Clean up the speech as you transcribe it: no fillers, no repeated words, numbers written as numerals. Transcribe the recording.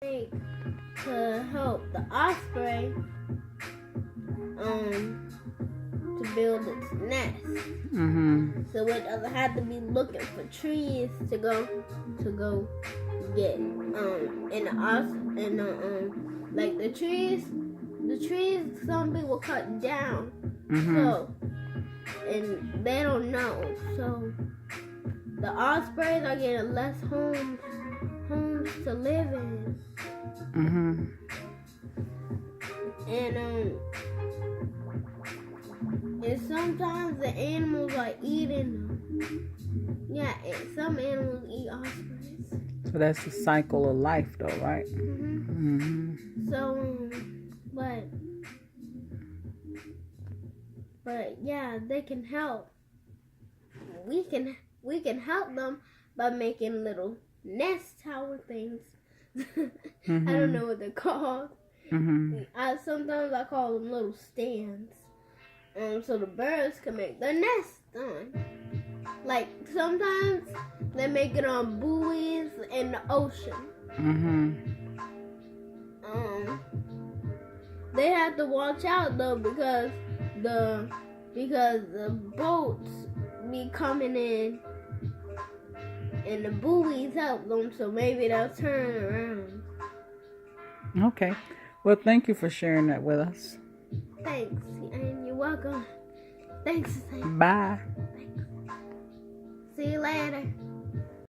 make to help the osprey to build its nest. So it doesn't have to be looking for trees to go get like the trees some people cut down. So and they don't know. So the ospreys are getting less homes to live in. And sometimes the animals are eating them. Yeah, and some animals eat ospreys. So that's the cycle of life, though, right? So, but yeah, they can help. We can help them by making little nest tower things. I don't know what they're called. Sometimes I call them little stands. So the birds can make their nest on. Like sometimes they make it on buoys in the ocean. They have to watch out though because the boats be coming in and the buoys help them, so maybe they'll turn around. Okay. Well, thank you for sharing that with us. Thanks, and you're welcome. Thanks. Bye. Thanks. See you later.